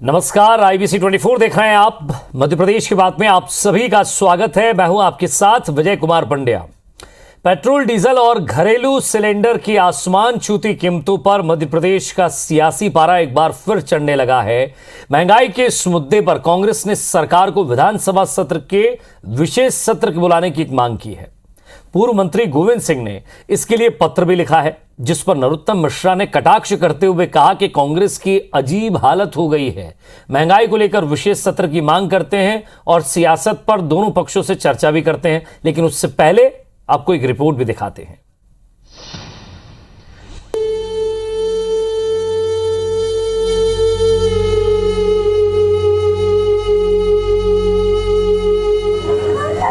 नमस्कार, IBC 24 देख रहे हैं आप। मध्य प्रदेश की बात में आप सभी का स्वागत है। मैं हूं आपके साथ विजय कुमार पंड्या। पेट्रोल, डीजल और घरेलू सिलेंडर की आसमान छूती कीमतों पर मध्य प्रदेश का सियासी पारा एक बार फिर चढ़ने लगा है। महंगाई के इस मुद्दे पर कांग्रेस ने सरकार को विधानसभा सत्र के विशेष सत्र बुलाने की मांग की है। पूर्व मंत्री गोविंद सिंह ने इसके लिए पत्र भी लिखा है, जिस पर नरोत्तम मिश्रा ने कटाक्ष करते हुए कहा कि कांग्रेस की अजीब हालत हो गई है। महंगाई को लेकर विशेष सत्र की मांग करते हैं और सियासत पर दोनों पक्षों से चर्चा भी करते हैं, लेकिन उससे पहले आपको एक रिपोर्ट भी दिखाते हैं।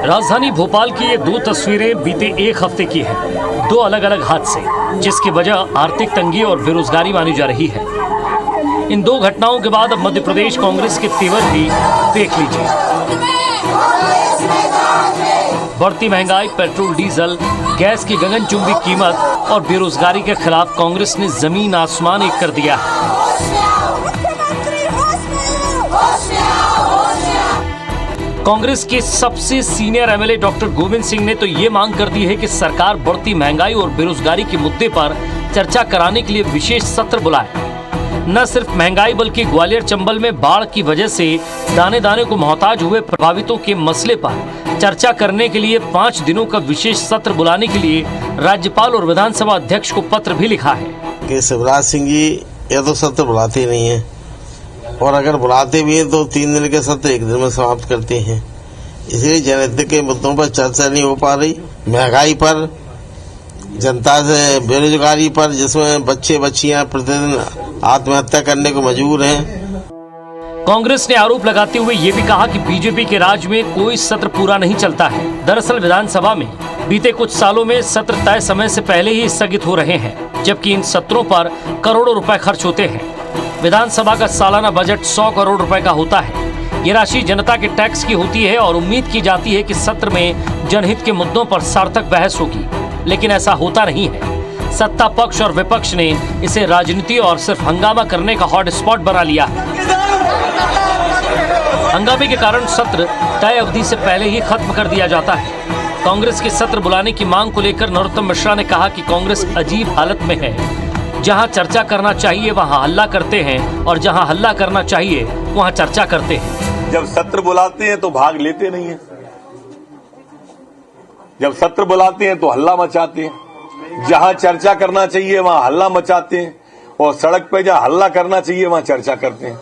राजधानी भोपाल की ये दो तस्वीरें बीते एक हफ्ते की हैं। दो अलग अलग हादसे, जिसकी वजह आर्थिक तंगी और बेरोजगारी मानी जा रही है। इन दो घटनाओं के बाद अब मध्य प्रदेश कांग्रेस के तेवर भी देख लीजिए। बढ़ती महंगाई, पेट्रोल, डीजल, गैस की गगनचुंबी कीमत और बेरोजगारी के खिलाफ कांग्रेस ने जमीन आसमान एक कर दिया है। कांग्रेस के सबसे senior MLA doctor Govind Singh ने तो ये मांग कर दी है कि सरकार बढ़ती महंगाई और बेरोजगारी के मुद्दे पर चर्चा कराने के लिए विशेष सत्र बुलाए। न सिर्फ महंगाई बल्कि ग्वालियर चंबल में बाढ़ की वजह से दाने दाने को मोहताज हुए प्रभावितों के मसले पर चर्चा करने के लिए 5 दिनों का विशेष सत्र बुलाने के लिए राज्यपाल और विधानसभा अध्यक्ष को पत्र भी लिखा है। कि शिवराज सिंह जी ये तो सत्र बुलाते नहीं है, और अगर बुलाते भी हैं तो 3 दिन के सत्र 1 दिन में समाप्त करते हैं। इसलिए जनहित के मुद्दों पर चर्चा नहीं हो पा रही। महंगाई पर, जनता से बेरोजगारी पर, जिसमें बच्चे बच्चियां प्रतिदिन आत्महत्या करने को मजबूर हैं। कांग्रेस ने आरोप लगाते हुए ये भी कहा कि बीजेपी के राज में कोई सत्र पूरा नहीं चलता है। दरअसल विधानसभा में बीते कुछ सालों में सत्र तय समय से पहले ही स्थगित हो रहे हैं, जबकि इन सत्रों पर करोड़ों रुपए खर्च होते हैं। विधानसभा का सालाना बजट 100 करोड़ रुपए का होता है। ये राशि जनता के टैक्स की होती है और उम्मीद की जाती है कि सत्र में जनहित के मुद्दों पर सार्थक बहस होगी, लेकिन ऐसा होता नहीं है। सत्ता पक्ष और विपक्ष ने इसे राजनीति और सिर्फ हंगामा करने का हॉटस्पॉट बना लिया है। हंगामे के कारण सत्र तय अवधि से पहले ही खत्म कर दिया जाता है। कांग्रेस के सत्र बुलाने की मांग को लेकर नरोत्तम मिश्रा ने कहा कि कांग्रेस अजीब हालत में है। जहां चर्चा करना चाहिए वहां हल्ला करते हैं, और जहां हल्ला करना चाहिए वहां चर्चा करते हैं। जब सत्र बुलाते हैं तो भाग लेते नहीं है, जब सत्र बुलाते हैं तो हल्ला मचाते हैं। जहां चर्चा करना चाहिए वहां हल्ला मचाते हैं, और सड़क पे जहां हल्ला करना चाहिए वहां चर्चा करते हैं।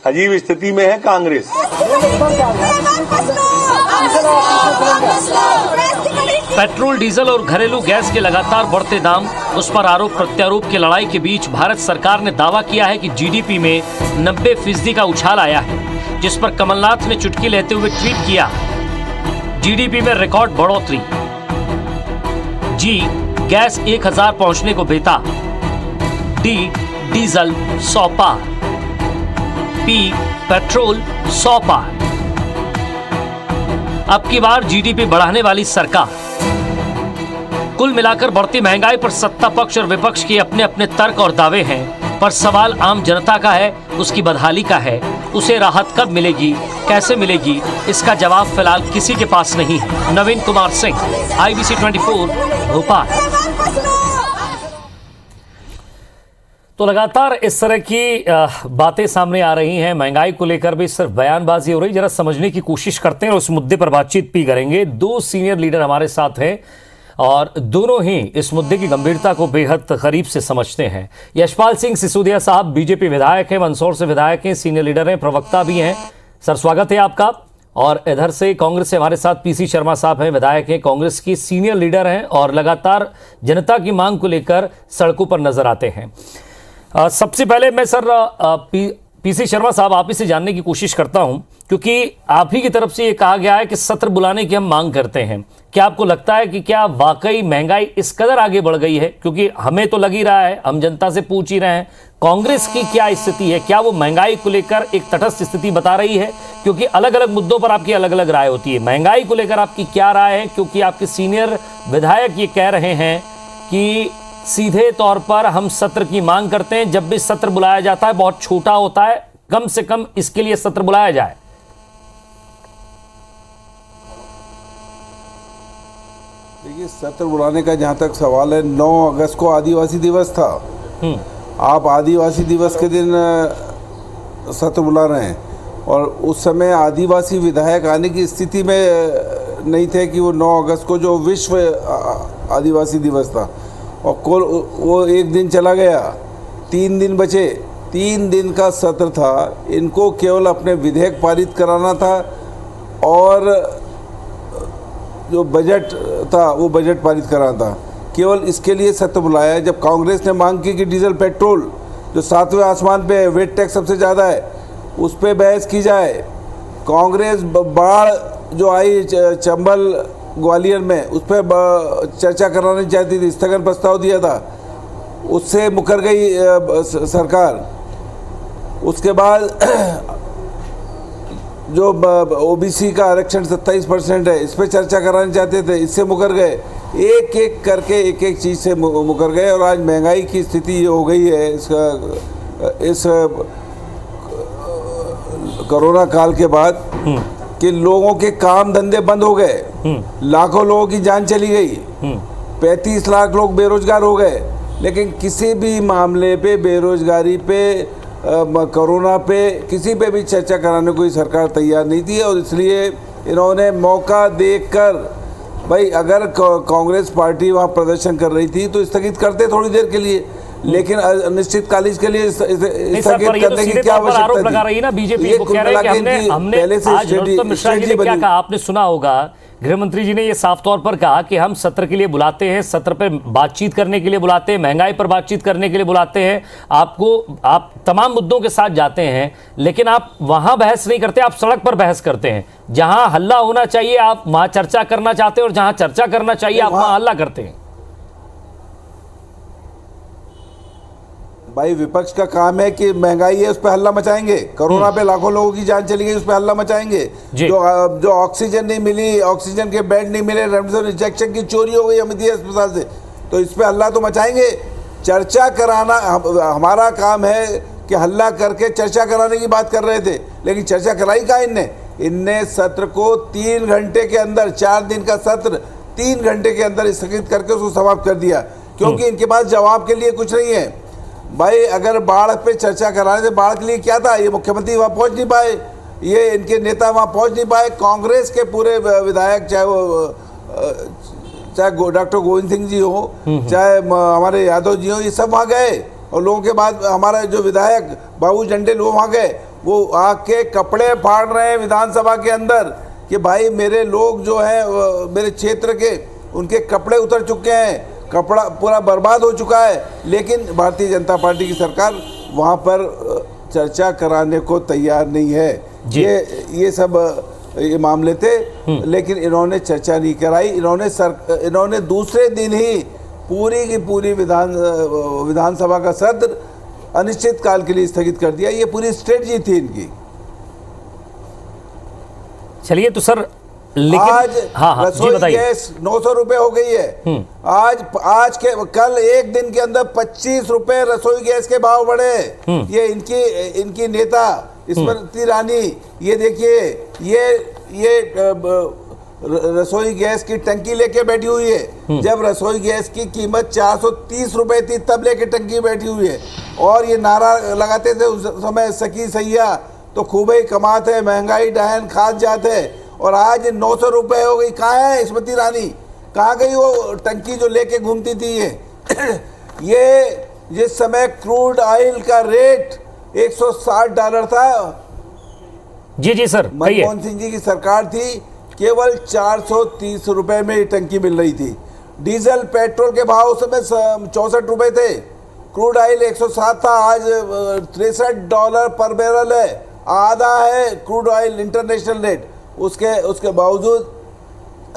अजीब स्थिति में है कांग्रेस। पेट्रोल, डीजल और घरेलू गैस के लगातार बढ़ते दाम, उस पर आरोप प्रत्यारोप की लड़ाई के बीच भारत सरकार ने दावा किया है कि जीडीपी में 90% का उछाल आया है, जिस पर कमलनाथ ने चुटकी लेते हुए ट्वीट किया, जीडीपी में रिकॉर्ड बढ़ोतरी। जी, गैस 1000 पहुंचने को बेताब। डी, डीजल 100 पार। पी, पेट्रोल 100 पार। अब की बार जीडीपी बढ़ाने वाली सरकार। कुल मिलाकर बढ़ती महंगाई पर सत्ता पक्ष और विपक्ष के अपने अपने तर्क और दावे हैं, पर सवाल आम जनता का है, उसकी बदहाली का है। उसे राहत कब मिलेगी, कैसे मिलेगी, इसका जवाब फिलहाल किसी के पास नहीं है। नवीन कुमार सिंह, IBC 24, भोपाल। तो लगातार इस तरह की बातें सामने आ रही हैं। महंगाई को लेकर भी सिर्फ बयानबाजी हो रही। जरा समझने की कोशिश करते हैं और उस मुद्दे पर बातचीत भी करेंगे। 2 सीनियर लीडर हमारे साथ हैं और दोनों ही इस मुद्दे की गंभीरता को बेहद करीब से समझते हैं। यशपाल सिंह सिसोदिया साहब बीजेपी विधायक हैं, मंदसौर से विधायक हैं, सीनियर लीडर हैं, प्रवक्ता भी हैं। सर, स्वागत है आपका। और इधर से कांग्रेस से हमारे साथ पीसी शर्मा साहब हैं, विधायक हैं, कांग्रेस की सीनियर लीडर हैं और लगातार जनता की मांग को लेकर सड़कों पर नजर आते हैं। सबसे पहले मैं सर पीसी शर्मा साहब आप ही से जानने की कोशिश करता हूं, क्योंकि आप ही की तरफ से ये कहा गया है कि सत्र बुलाने की हम मांग करते हैं। क्या आपको लगता है कि क्या वाकई महंगाई इस कदर आगे बढ़ गई है? क्योंकि हमें तो लग ही रहा है, हम जनता से पूछ ही रहे हैं, कांग्रेस की क्या स्थिति है? क्या वो महंगाई को लेकर एक तटस्थ स्थिति बता रही है? क्योंकि अलग अलग मुद्दों पर आपकी अलग अलग राय होती है। महंगाई को लेकर आपकी क्या राय है? क्योंकि आपके सीनियर विधायक ये कह रहे हैं कि सीधे तौर पर हम सत्र की मांग करते हैं, जब भी सत्र बुलाया जाता है बहुत छोटा होता है, कम से कम इसके लिए सत्र बुलाया जाए? देखिए, सत्र बुलाने का जहाँ तक सवाल है, 9 अगस्त को आदिवासी दिवस था। आप आदिवासी दिवस के दिन सत्र बुला रहे हैं, और उस समय आदिवासी विधायक आने की स्थिति में नहीं थे कि वो 9 अगस्त को जो विश्व आदिवासी दिवस था, और वो एक दिन चला गया, 3 दिन बचे, 3 दिन का सत्र था। इनको केवल अपने विधेयक पारित कराना था और जो बजट था वो बजट पारित कराना था। केवल इसके लिए सत्र बुलाया। जब कांग्रेस ने मांग की कि डीजल पेट्रोल जो 7वें आसमान पे है, वेट टैक्स सबसे ज़्यादा है, उस पर बहस की जाए। कांग्रेस बाढ़ जो आई चंबल ग्वालियर में, उस पर चर्चा करानी चाहती थी, स्थगन प्रस्ताव दिया था, उससे मुकर गई सरकार। उसके बाद जो ओबीसी का आरक्षण 27% है, इस पर चर्चा करानी चाहते थे, इससे मुकर गए। एक एक करके एक एक चीज़ से मुकर गए, और आज महंगाई की स्थिति ये हो गई है इस कोरोना काल के बाद कि लोगों के काम धंधे बंद हो गए, लाखों लोगों की जान चली गई, 35 लाख लोग बेरोजगार हो गए। लेकिन किसी भी मामले पे, बेरोजगारी पे, कोरोना पे, किसी पे भी चर्चा कराने को सरकार तैयार नहीं थी। और इसलिए इन्होंने मौका देखकर, भाई अगर कांग्रेस पार्टी वहाँ प्रदर्शन कर रही थी तो स्थगित करते थोड़ी देर के लिए, लेकिन अनिश्चितकालीन के लिए स्थगित करने की क्या आवश्यकता आरोप लगा रही है ना बीजेपी को, कह रहे हैं कि हमने पहले से आज नरोत्तम मिश्रा जी ने क्या कहा आपने सुना होगा। गृह मंत्री जी ने ये साफ तौर पर कहा कि हम सत्र के लिए बुलाते हैं, सत्र पर बातचीत करने के लिए बुलाते हैं, महंगाई पर बातचीत करने के लिए बुलाते हैं आपको, आप तमाम मुद्दों के साथ जाते हैं, लेकिन आप वहां बहस नहीं करते, आप सड़क पर बहस करते हैं। जहां हल्ला होना चाहिए आप वहां चर्चा करना चाहते हैं, और जहां चर्चा करना चाहिए आप वहां हल्ला करते हैं। भाई विपक्ष का काम है कि महंगाई है उस पर हल्ला मचाएंगे, कोरोना पे लाखों लोगों की जान चली गई उस पर हल्ला मचाएंगे, जो ऑक्सीजन नहीं मिली, ऑक्सीजन के बेड नहीं मिले, रेमडेसिविर इंजेक्शन की चोरी हो गई अमिती अस्पताल से, तो इस पे हल्ला तो मचाएंगे। चर्चा कराना हमारा काम है कि हल्ला करके चर्चा कराने की बात कर रहे थे, लेकिन चर्चा कराई कहाँ इनने सत्र को 3 घंटे के अंदर, 4 दिन का सत्र 3 घंटे के अंदर स्थगित करके उसको समाप्त कर दिया, क्योंकि इनके पास जवाब के लिए कुछ नहीं है। भाई अगर बाढ़ पे चर्चा कराने थे, बाढ़ के लिए क्या था, ये मुख्यमंत्री वहाँ पहुँच नहीं पाए, ये इनके नेता वहाँ पहुँच नहीं पाए, कांग्रेस के पूरे विधायक, चाहे डॉक्टर गोविंद सिंह जी हो, चाहे हमारे यादव जी हो, ये सब वहाँ गए। और लोगों के बाद हमारा जो विधायक बाबू जंडेल वो वहाँ गए, वो आके कपड़े फाड़ रहे हैं विधानसभा के अंदर कि भाई मेरे लोग जो हैं मेरे क्षेत्र के, उनके कपड़े उतर चुके हैं, कपड़ा पूरा बर्बाद हो चुका है। लेकिन भारतीय जनता पार्टी की सरकार वहाँ पर चर्चा कराने को तैयार नहीं है। ये सब ये मामले थे, लेकिन इन्होंने चर्चा नहीं कराई। इन्होंने दूसरे दिन ही पूरी की पूरी विधानसभा का सत्र अनिश्चित काल के लिए स्थगित कर दिया। ये पूरी स्ट्रेटजी थी इनकी। चलिए तो सर, लेकिन आज हाँ, रसोई गैस 900 रुपए हो गई है। आज के कल एक दिन के अंदर 25 रुपए रसोई गैस के भाव बढ़े। ये इनकी नेता स्मृति ईरानी, ये देखिए, ये रसोई गैस की टंकी लेके बैठी हुई है। जब रसोई गैस की कीमत 430 रुपए थी तब लेके टंकी बैठी हुई है, और ये नारा लगाते थे उस समय, सखी सैया तो खूब ही कमाते हैं, महंगाई डहन खाद जाते हैं। और आज 900 रुपए हो गई। कहाँ है स्मृति ईरानी, कहाँ गई वो टंकी जो लेके घूमती थी ये जिस समय क्रूड ऑयल का रेट $160 था, जी सर, मनमोहन सिंह जी की सरकार थी, केवल 430 रुपए में ये टंकी मिल रही थी। डीजल पेट्रोल के भाव उस समय 64 रुपए थे, क्रूड ऑयल 107 था, आज $63 पर बैरल है, आधा है क्रूड ऑयल इंटरनेशनल रेट। उसके बावजूद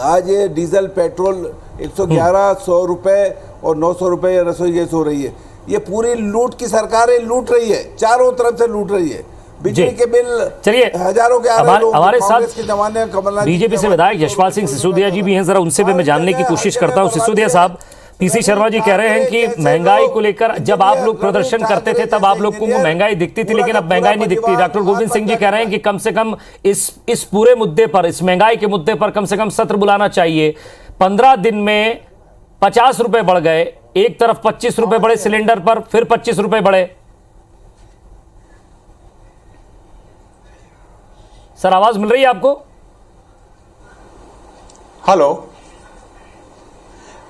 आज ये डीजल पेट्रोल 111, 100 रुपए और 900 रुपए रसोई गैस हो रही है। ये पूरी लूट की सरकारें लूट रही है, चारों तरफ से लूट रही है। बिजली के बिल चलिए हजारों के हमारे साथ के जमाने में बीजेपी से विधायक यशपाल सिंह सिसोदिया जी भी हैं, जरा उनसे भी मैं जानने की कोशिश करता हूं। सिसोदिया साहब, पीसी शर्मा जी कह रहे हैं कि महंगाई को लेकर जब आप लोग प्रदर्शन करते थे तब आप लोग को महंगाई दिखती थी, लेकिन अब महंगाई नहीं दिखती। डॉक्टर गोविंद सिंह जी कह रहे हैं कि कम से कम इस पूरे मुद्दे पर, इस महंगाई के मुद्दे पर कम से कम सत्र बुलाना चाहिए। 15 दिन में 50 रुपए बढ़ गए, एक तरफ 25 रुपए बढ़े सिलेंडर पर, फिर 25 रुपए बढ़े। सर आवाज मिल रही है आपको? हेलो,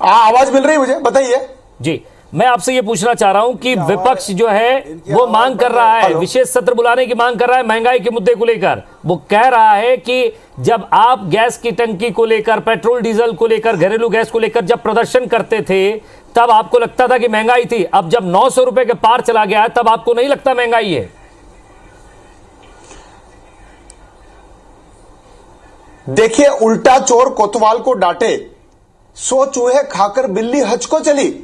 आवाज मिल रही है मुझे, बताइए। जी, मैं आपसे ये पूछना चाह रहा हूं कि विपक्ष जो है वो मांग कर रहा है, विशेष सत्र बुलाने की मांग कर रहा है महंगाई के मुद्दे को लेकर। वो कह रहा है कि जब आप गैस की टंकी को लेकर, पेट्रोल डीजल को लेकर, घरेलू गैस को लेकर जब प्रदर्शन करते थे तब आपको लगता था कि महंगाई थी, अब जब 900 रुपए के पार चला गया है तब आपको नहीं लगता महंगाई है। देखिए, उल्टा चोर कोतवाल को डांटे, 100 चूहे खाकर बिल्ली हज को चली।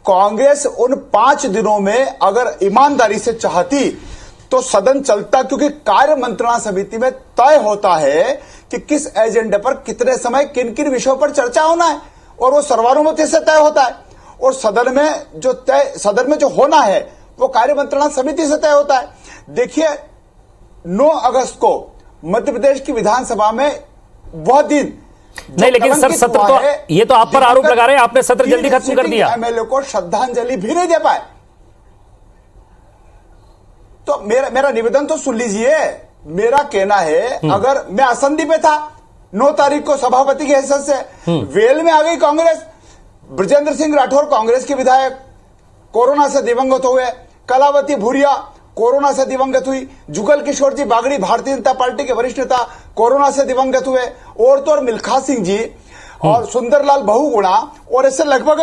कांग्रेस उन 5 दिनों में अगर ईमानदारी से चाहती तो सदन चलता, क्योंकि कार्य मंत्रणा समिति में तय होता है कि किस एजेंडे पर कितने समय किन किन विषयों पर चर्चा होना है, और वो सर्वानुमति से तय होता है। और सदन में जो होना है वो कार्य मंत्रणा समिति से तय होता है। देखिए, 9 अगस्त को मध्य प्रदेश की विधानसभा में वह दिन नहीं, लेकिन सर सत्र तो ये तो आप पर आरोप लगा रहे हैं आपने सत्र जल्दी खत्म कर दिया। एमएलए को श्रद्धांजलि भी नहीं दे पाए। तो मेरा निवेदन तो सुन लीजिए। मेरा कहना है, अगर मैं असंधि पे था 9 तारीख को सभापति की हैसियत से, वेल में आ गई कांग्रेस। ब्रजेंद्र सिंह राठौर कांग्रेस के विधायक कोरोना से दिवंगत हुए, कलावती भूरिया कोरोना से दिवंगत हुई, जुगल किशोर जी बागड़ी भारतीय जनता पार्टी के वरिष्ठ नेता कोरोना से दिवंगत हुए, और तो और मिल्खा सिंह जी और सुंदरलाल बहुगुणा, और ऐसे लगभग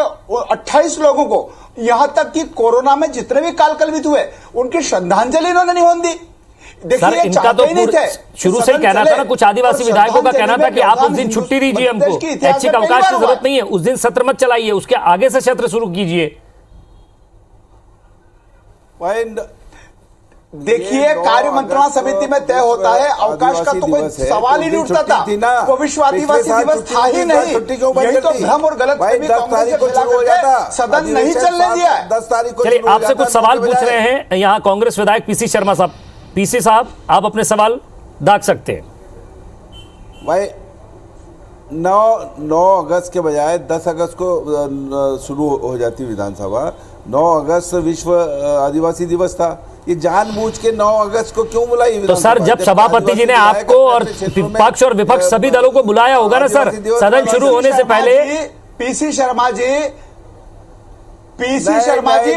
28 लोगों को, यहां तक कि कोरोना में जितने भी काल कलवित हुए उनकी श्रद्धांजलि इन्होंने नहीं होने दी। सर इनका तो शुरू से ही कहना था ना, कुछ आदिवासी विधायकों का कहना था कि आप उस दिन छुट्टी दीजिए, हमको ऐच्छिक अवकाश की जरूरत नहीं है, उस दिन सत्र मत चलाइए, उसके आगे से सत्र शुरू कीजिए। देखिए, कार्य मंत्रणा समिति में तय होता है, अवकाश का तो कोई सवाल ही नहीं उठता था। वो विश्व आदिवासी दिवस था ही नहीं। यही तो भ्रम और गलत सदन नहीं चलने दिया है। 10 तारीख को। चलिए, आपसे कुछ सवाल पूछ रहे हैं यहाँ कांग्रेस विधायक पीसी शर्मा साहब। पीसी साहब, आप अपने सवाल दाग सकते हैं। भाई 9 अगस्त के बजाय 10 अगस्त को शुरू हो जाती विधानसभा। 9 अगस्त विश्व आदिवासी दिवस था, ये जानबूझ के 9 अगस्त को क्यों बुलाई? तो सर, जब सभापति जी ने आपको और पक्ष और विपक्ष सभी दलों को बुलाया होगा ना सर, सदन शुरू होने से पहले। पीसी शर्मा जी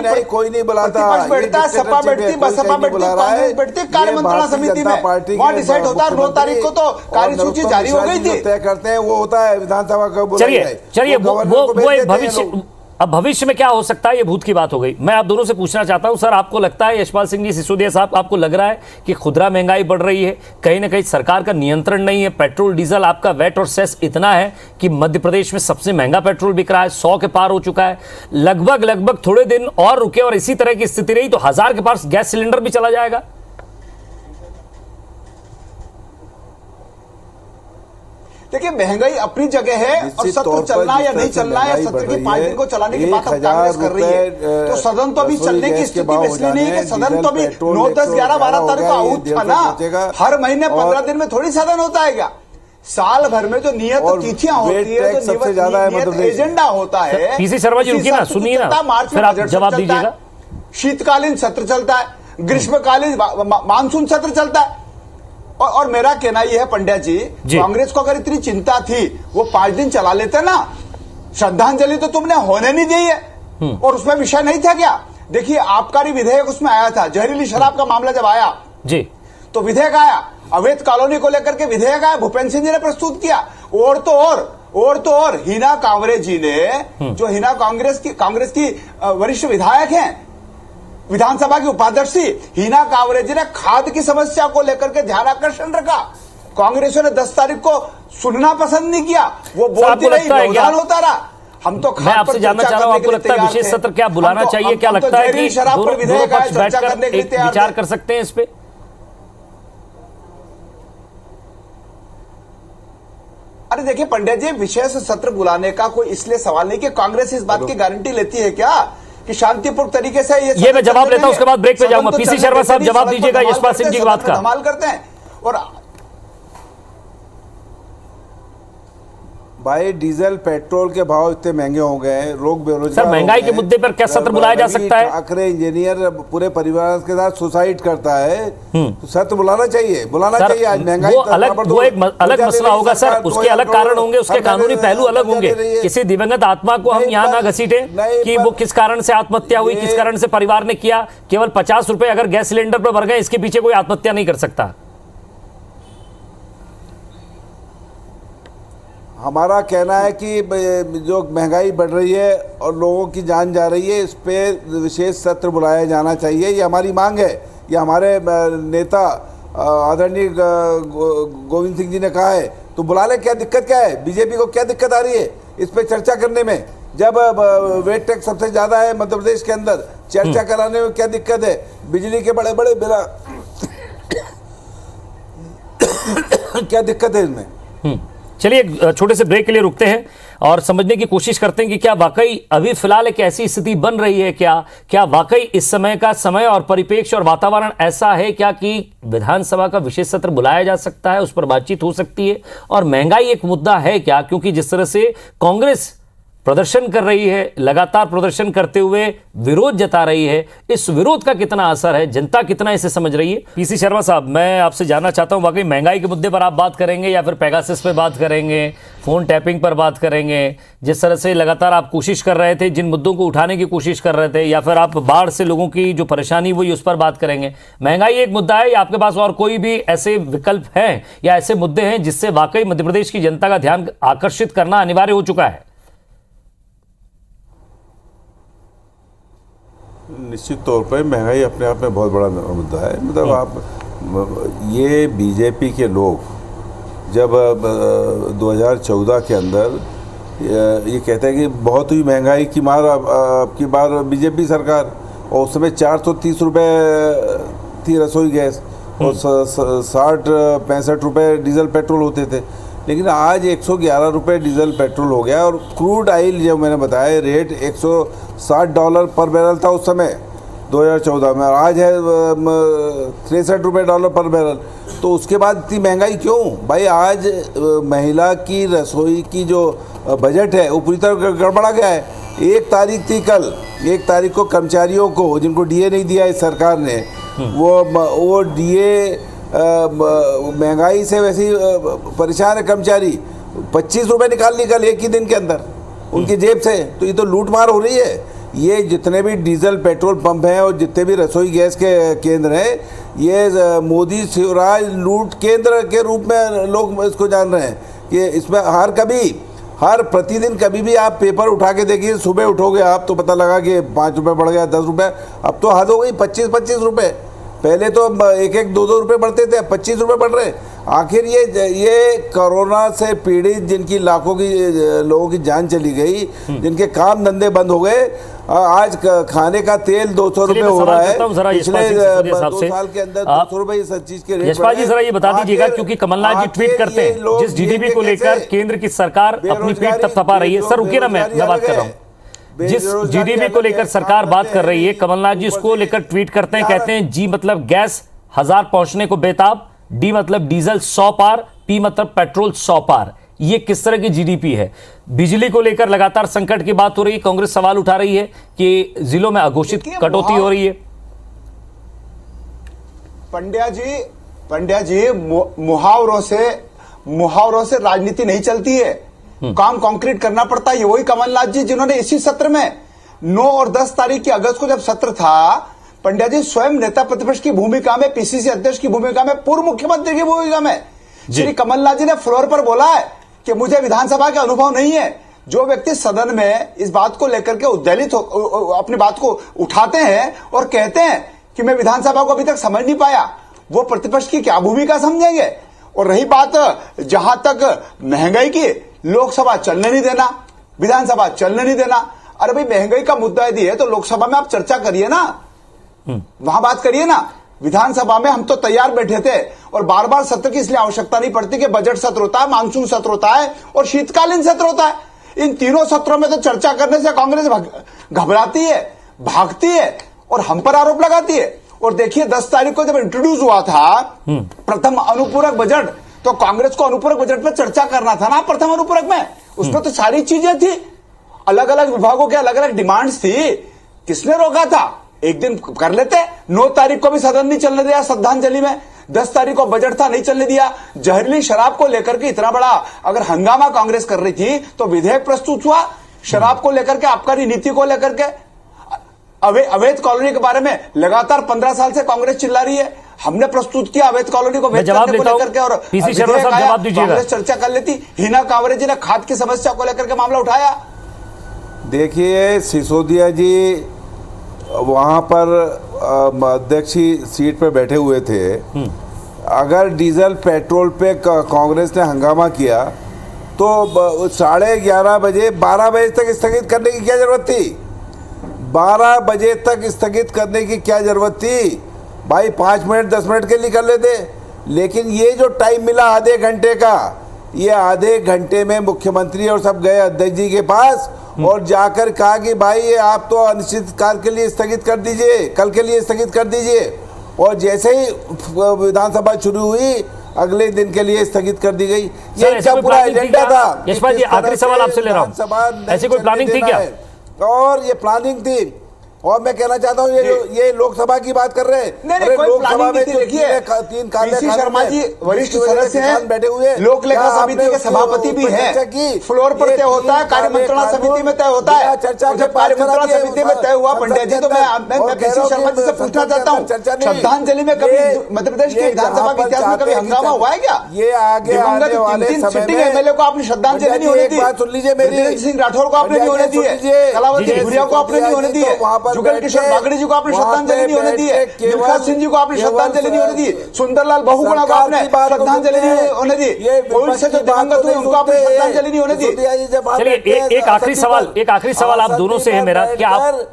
नहीं, कोई नहीं बुलाता। बैठता, सपा बैठती, बसपा बैठती, कांग्रेस बैठती, कार्य मंत्रणा समिति में वहां डिसाइड होता है। 9 तारीख को तो कार्यसूची जारी हो गई थी। तय करते हैं, वो होता है विधानसभा का। चलिए वो एक भविष्य, अब भविष्य में क्या हो सकता है ये भूत की बात हो गई। मैं आप दोनों से पूछना चाहता हूं, सर आपको लगता है, यशपाल सिंह जी, सिसोदिया साहब, आपको लग रहा है कि खुदरा महंगाई बढ़ रही है, कहीं ना कहीं सरकार का नियंत्रण नहीं है, पेट्रोल डीजल आपका वैट और सेस इतना है कि मध्य प्रदेश में सबसे महंगा पेट्रोल बिक रहा है, 100 के पार हो चुका है, लगभग थोड़े दिन और रुके और इसी तरह की स्थिति रही तो 1000 के पास गैस सिलेंडर भी चला जाएगा? देखिए, महंगाई अपनी जगह है, और सत्र चलना या नहीं चलना है, सत्र की 5 दिन को चलाने की बात अब कांग्रेस कर रही है। तो सदन तो अभी चलने की स्थिति इसलिए नहीं है कि सदन तो अभी 9, 10, 11, 12 तारीख को आउट था ना। हर महीने 15 दिन में थोड़ी सदन होता है क्या? साल भर में जो नियत तिथियां होती है, जो नियत एजेंडा होता है। पीसी शर्मा जी रुकिए ना, सुनिए ना, फिर आप जवाब दीजिएगा। शीतकालीन सत्र चलता है, ग्रीष्मकालीन मानसून सत्र चलता है। और मेरा कहना यह है पंड्या जी, कांग्रेस को अगर इतनी चिंता थी वो 5 दिन चला लेते ना। श्रद्धांजलि तो तुमने होने नहीं दी है, और उसमें विषय नहीं था क्या? देखिए, आबकारी विधेयक उसमें आया था, जहरीली शराब का मामला जब आया जी, तो विधेयक आया, अवैध कॉलोनी को लेकर के विधेयक आया, भूपेंद्र सिंह जी ने प्रस्तुत किया। और तो और हिना कांवरे जी ने, जो हिना कांग्रेस की वरिष्ठ विधायक हैं, विधानसभा की उपाध्यक्ष थी, हिना कांवरे जी ने खाद की समस्या को लेकर के ध्यान आकर्षण रखा। कांग्रेस ने 10 तारीख को सुनना पसंद नहीं किया, वो बोलती रही, व्यवधान होता रहा। हम तो मैं आपसे जानना चाह रहा हूं, आपको लगता है विशेष सत्र क्या बुलाना चाहिए? क्या लगता है कि दोनों पक्ष बैठकर एक विचार कर सकते हैं इस पे? अरे देखिए पंडित जी, विशेष सत्र बुलाने का कोई इसलिए सवाल नहीं कि कांग्रेस इस बात की गारंटी लेती है क्या कि शांतिपूर्ण तरीके से ये मैं जवाब लेता हूं, उसके बाद ब्रेक पे जाऊंगा। पीसी शर्मा साहब जवाब दीजिएगा यशपाल सिंह जी की बात का। धमाल करते हैं। और भाई डीजल पेट्रोल के भाव इतने महंगे हो गए हैं, लोग बेरोजगार सर महंगाई के मुद्दे पर क्या सत्र बुलाया जा सकता है? ठाकरे इंजीनियर पूरे परिवार के साथ सुसाइड करता है, तो सत्र बुलाना चाहिए, बुलाना चाहिए। आज महंगाई वो एक अलग मसला होगा सर, उसके अलग कारण होंगे, उसके कानूनी पहलू अलग होंगे। किसी दिवंगत आत्मा को हम यहाँ ना घसीटे कि वो किस कारण से आत्महत्या हुई, किस कारण से परिवार ने किया। केवल 50 रुपए अगर गैस सिलेंडर पर बढ़ गए, इसके पीछे कोई आत्महत्या नहीं कर सकता। हमारा कहना है कि जो महंगाई बढ़ रही है और लोगों की जान जा रही है, इस पे विशेष सत्र बुलाया जाना चाहिए। ये हमारी मांग है। ये हमारे नेता आदरणीय गोविंद सिंह जी ने कहा है, तो बुला ले। क्या दिक्कत क्या है? बीजेपी को क्या दिक्कत आ रही है इस पे चर्चा करने में? जब वेट टैक्स सबसे ज्यादा है मध्य प्रदेश के अंदर, चर्चा कराने में क्या दिक्कत है? बिजली के बड़े बड़े बिल क्या दिक्कत है इसमें? चलिए एक छोटे से ब्रेक के लिए रुकते हैं और समझने की कोशिश करते हैं कि क्या वाकई अभी फिलहाल एक ऐसी स्थिति बन रही है क्या वाकई इस समय का समय और परिप्रेक्ष्य और वातावरण ऐसा है क्या कि विधानसभा का विशेष सत्र बुलाया जा सकता है, उस पर बातचीत हो सकती है? और महंगाई एक मुद्दा है क्या? क्योंकि जिस तरह से कांग्रेस प्रदर्शन कर रही है, लगातार प्रदर्शन करते हुए विरोध जता रही है, इस विरोध का कितना असर है, जनता कितना इसे समझ रही है? पीसी शर्मा साहब, मैं आपसे जानना चाहता हूं, वाकई महंगाई के मुद्दे पर आप बात करेंगे या फिर पेगासस पे बात करेंगे, फोन टैपिंग पर बात करेंगे? जिस तरह से लगातार आप कोशिश कर रहे थे, जिन मुद्दों को उठाने की कोशिश कर रहे थे, या फिर आप बाढ़ से लोगों की जो परेशानी हुई उस पर बात करेंगे? महंगाई एक मुद्दा है या आपके पास और कोई भी ऐसे विकल्प हैं या ऐसे मुद्दे हैं जिससे वाकई मध्य प्रदेश की जनता का ध्यान आकर्षित करना अनिवार्य हो चुका है? निश्चित तौर पर महंगाई अपने आप में बहुत बड़ा मुद्दा है। मतलब आप ये बीजेपी के लोग जब 2014 के अंदर ये कहते हैं कि बहुत ही महंगाई की मार अब की बार बीजेपी सरकार, और उस समय 430 रुपये थी रसोई गैस और 60-65 रुपये डीजल पेट्रोल होते थे। लेकिन आज 111 रुपये डीजल पेट्रोल हो गया और क्रूड ऑयल जो मैंने बताया रेट $160 पर बैरल था उस समय 2014 में, और आज है 63 रुपये डॉलर पर बैरल। तो उसके बाद इतनी महंगाई क्यों भाई? आज महिला की रसोई की जो बजट है वो पूरी तरह गड़बड़ा गया है। 1 तारीख थी कल, 1 तारीख को कर्मचारियों को जिनको डीए नहीं दिया इस सरकार ने, वो डीए महंगाई से वैसे ही परेशान है कर्मचारी, 25 रुपये निकाल निकल एक ही दिन के अंदर उनकी जेब से। तो ये तो लूट मार हो रही है। ये जितने भी डीजल पेट्रोल पंप हैं और जितने भी रसोई गैस के केंद्र हैं, ये मोदी शिवराज लूट केंद्र के रूप में लोग इसको जान रहे हैं कि इसमें हर प्रतिदिन कभी भी आप पेपर उठा के देखिए, सुबह उठोगे आप तो पता लगा कि 5 रुपये बढ़ गया, 10 रुपये, अब तो हद हो गई 25-25 रुपये। पहले तो 1-1, 2-2 रुपये बढ़ते थे, 25 रुपये बढ़ रहे। आखिर ये कोरोना से पीड़ित जिनकी लाखों की लोगों की जान चली गई, जिनके काम धंधे बंद हो गए, आज खाने का तेल 200 रुपये हो रहा है। पिछले 2 साल के अंदर 200 रुपये इस चीज के रेट। यशपाल जी जरा ये बता दीजिएगा, क्योंकि कमलनाथ जी ट्वीट करते हैं जिस जीडीपी को लेकर केंद्र की सरकार अपनी पीठ थपथपा रही है। सर रुकिए ना, मैं बात कर रहा हूँ। जिस जीडीपी को लेकर सरकार बात कर रही है, कमलनाथ जी उसको लेकर ट्वीट करते हैं, कहते हैं जी मतलब गैस 1000 पहुंचने को बेताब, डी मतलब डीजल 100 पार, पी मतलब पेट्रोल 100 पार। ये किस तरह की जीडीपी है? बिजली को लेकर लगातार संकट की बात हो रही है, कांग्रेस सवाल उठा रही है कि जिलों में अघोषित कटौती हो रही है। पंड्या जी मुहावरों से राजनीति नहीं चलती है, काम कंक्रीट करना पड़ता है। वही कमलनाथ जी जिन्होंने इसी सत्र में 9 और 10 तारीख की अगस्त को जब सत्र था, पंड्या जी स्वयं नेता प्रतिपक्ष की भूमिका में, पीसीसी अध्यक्ष की भूमिका में, पूर्व मुख्यमंत्री की भूमिका में श्री कमलनाथ जी ने फ्लोर पर बोला है कि मुझे विधानसभा का अनुभव नहीं है। जो व्यक्ति सदन में इस बात को लेकर के उद्वेलित अपनी बात को उठाते हैं और कहते हैं कि मैं विधानसभा को अभी तक समझ नहीं पाया, वो प्रतिपक्ष की क्या भूमिका समझेंगे? और रही बात जहां तक महंगाई की, लोकसभा चलने नहीं देना, विधानसभा चलने नहीं देना। अरे भाई महंगाई का मुद्दा यदि है तो लोकसभा में आप चर्चा करिए ना, वहां बात करिए ना। विधानसभा में हम तो तैयार बैठे थे और बार बार सत्र की इसलिए आवश्यकता नहीं पड़ती कि बजट सत्र होता है, मानसून सत्र होता है और शीतकालीन सत्र होता है। इन तीनों सत्रों में तो चर्चा करने से कांग्रेस घबराती है, भागती है और हम पर आरोप लगाती है। और देखिए 10 तारीख को जब इंट्रोड्यूस हुआ था प्रथम अनुपूरक बजट, तो कांग्रेस को अनुपूरक बजट पर चर्चा करना था ना प्रथम अनुपूरक में। उसमें तो सारी चीजें थी, अलग अलग विभागों के अलग अलग डिमांड्स थी। किसने रोका था? एक दिन कर लेते। 9 तारीख को भी सदन नहीं चलने दिया श्रद्धांजलि में, 10 तारीख को बजट था नहीं चलने दिया। जहरीली शराब को लेकर के इतना बड़ा अगर हंगामा कांग्रेस कर रही थी तो विधेयक प्रस्तुत हुआ शराब को लेकर के, आबकारी नीति को लेकर के, अवैध कॉलोनी के बारे में लगातार 15 साल से कांग्रेस चिल्ला रही है। हमने प्रस्तुत किया अवैध कॉलोनी को वैध करने को लेकर के और पीसी शर्मा साहब जवाब दीजिएगा। कांग्रेस चर्चा कर लेती। हिना कांवरे जी ने खाद की समस्या को लेकर के मामला उठाया। देखिए सिसोदिया जी वहाँ पर अध्यक्षी सीट पर बैठे हुए थे। अगर डीजल पेट्रोल पे कांग्रेस ने हंगामा किया तो 11:30 बजे 12 बजे तक स्थगित करने की क्या जरूरत थी? 12 बजे तक स्थगित करने की क्या जरूरत थी? भाई 5 मिनट 10 मिनट के लिए कर लेते। लेकिन ये जो टाइम मिला आधे घंटे का, ये आधे घंटे में मुख्यमंत्री और सब गए अध्यक्ष जी के पास और जाकर कहा कि भाई ये आप तो अनिश्चित काल के लिए स्थगित कर दीजिए, कल के लिए स्थगित कर दीजिए। और जैसे ही विधानसभा शुरू हुई अगले दिन के लिए स्थगित कर दी गई। ये इनका पूरा एजेंडा था। यशपाल जी आखिरी सवाल आपसे ले रहा हूं, ऐसी कोई प्लानिंग थी क्या? और ये प्लानिंग थी। और मैं कहना चाहता हूँ ये लोकसभा की बात कर रहे हैं। नहीं, कोई लोकसभा में देखिए, तीन पीसी शर्मा जी वरिष्ठ सदस्य हैं, बैठे हुए, लोक लेखा समिति के सभापति भी हैं। फ्लोर पर तय होता है, कार्य मंत्रणा समिति में तय होता है। जब कार्य मंत्रणा समिति में तय हुआ पंडित जी, तो मैं पीसी शर्मा जी से पूछना चाहता हूँ, श्रद्धांजलि में कभी मध्य प्रदेश के विधानसभा के इतिहास में कभी हंगामा हुआ है क्या? ये आगे आने वाले समय में एमएलए को आपने श्रद्धांजलि नहीं होने दी, सुन लीजिए मेरी, सिंह राठौर को आपने नहीं होने दी, कलावती भूरिया को आपने नहीं होने दी, जुगल किशोर बागड़ी जी को आपने श्रद्धांजलि नहीं होने दी है, मिल्खा सिंह जी को आपने श्रद्धांजलि नहीं होने दी, सुंदरलाल बहुगुणा को आपने श्रद्धांजलि नहीं होने दी, कोविड से जो दिवंगत हुए उनको आपने श्रद्धांजलि नहीं होने दी। चलिए एक आखिरी सवाल आप दोनों से है मेरा, क्या आप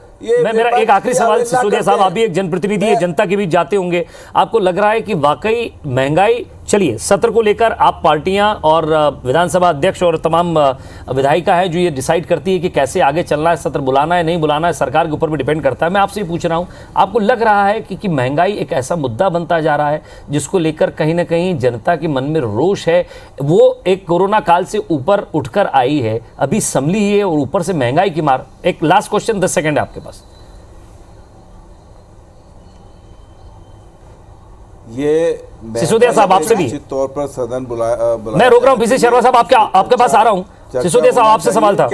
मेरा एक आखिरी सवाल सिसोदिया साहब, आप भी एक जनप्रतिनिधि है, जनता के बीच जाते होंगे, आपको लग रहा है कि वाकई महंगाई, चलिए सत्र को लेकर आप पार्टियां और विधानसभा अध्यक्ष और तमाम विधायिका है जो ये डिसाइड करती है कि कैसे आगे चलना है, सत्र बुलाना है नहीं बुलाना है, सरकार के ऊपर भी डिपेंड करता है। मैं आपसे पूछ रहा हूं, आपको लग रहा है कि महंगाई एक ऐसा मुद्दा बनता जा रहा है जिसको लेकर कहीं ना कहीं जनता के मन में रोष है, वो एक कोरोना काल से ऊपर उठकर आई है, अभी संभली है और ऊपर से महंगाई की मार। एक लास्ट क्वेश्चन 10 सेकेंड है आपके पास। ये सिसोदिया साहब आपसे भी निश्चित तौर पर सदन बुलाया। मैं रोक रहा हूं पीसी शर्मा साहब, आपके पास आ रहा हूं। सिसोदिया साहब आपसे सवाल था।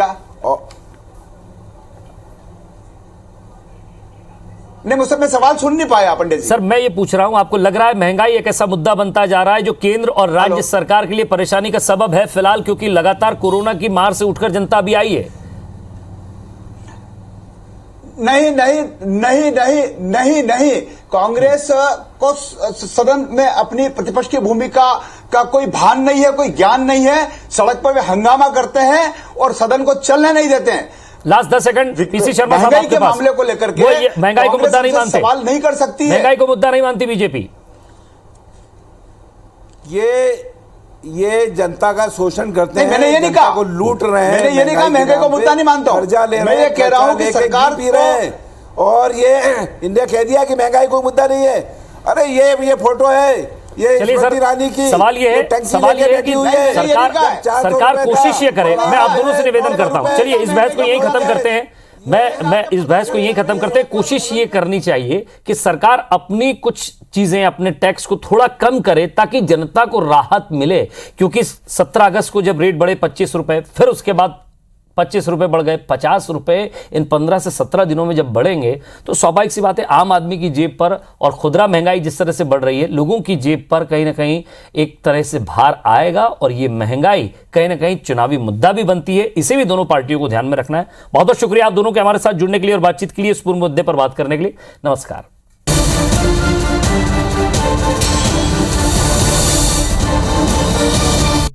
नहीं, मुझसे मैं सवाल सुन नहीं पाया पंडित जी। सर मैं ये पूछ रहा हूं, आपको लग रहा है महंगाई एक ऐसा मुद्दा बनता जा रहा है जो केंद्र और राज्य सरकार के लिए परेशानी का सबब है फिलहाल, क्योंकि लगातार कोरोना की मार से उठकर जनता भी आई है? नहीं नहीं नहीं नहीं नहीं नहीं, कांग्रेस को सदन में अपनी प्रतिपक्ष की भूमिका का कोई भान नहीं है, कोई ज्ञान नहीं है। सड़क पर वे हंगामा करते हैं और सदन को चलने नहीं देते हैं। लास्ट 10 सेकंड पीसी शर्मा साहब महंगाई के मामले को लेकर के महंगाई को मुद्दा नहीं मानते, सवाल नहीं कर सकती, महंगाई को मुद्दा नहीं मानती बीजेपी। ये जनता का शोषण करते हैं, मैंने ये नहीं कहा को लूट रहे हैं। मैंने ये नहीं कहा महंगाई को मुद्दा नहीं मानता हूं, कर्जा ले रहे हैं, मैं ये कह रहा हूं कि सरकार पी रहे हैं और ये इंडिया कह दिया कि महंगाई कोई मुद्दा नहीं है। अरे ये फोटो है, ये स्मृति ईरानी की। सवाल ये है कि सरकार कोशिश ये करे। मैं आप दोनों से निवेदन करता हूं, चलिए इस बहस को यहीं खत्म करते हैं। मैं इस बहस को यहीं खत्म करते हैं। कोशिश ये करनी चाहिए कि सरकार अपनी कुछ चीजें, अपने टैक्स को थोड़ा कम करे ताकि जनता को राहत मिले, क्योंकि 17 अगस्त को जब रेट बढ़े 25 रुपए, फिर उसके बाद 25 रुपए बढ़ गए 50 रुपए, इन 15 से 17 दिनों में जब बढ़ेंगे तो स्वाभाविक सी बात है आम आदमी की जेब पर, और खुदरा महंगाई जिस तरह से बढ़ रही है, लोगों की जेब पर कहीं ना कहीं एक तरह से भार आएगा और ये महंगाई कहीं ना कहीं चुनावी मुद्दा भी बनती है। इसे भी दोनों पार्टियों को ध्यान में रखना है। बहुत बहुत शुक्रिया आप दोनों के हमारे साथ जुड़ने के लिए और बातचीत के लिए, इस पूर्ण मुद्दे पर बात करने के लिए। नमस्कार।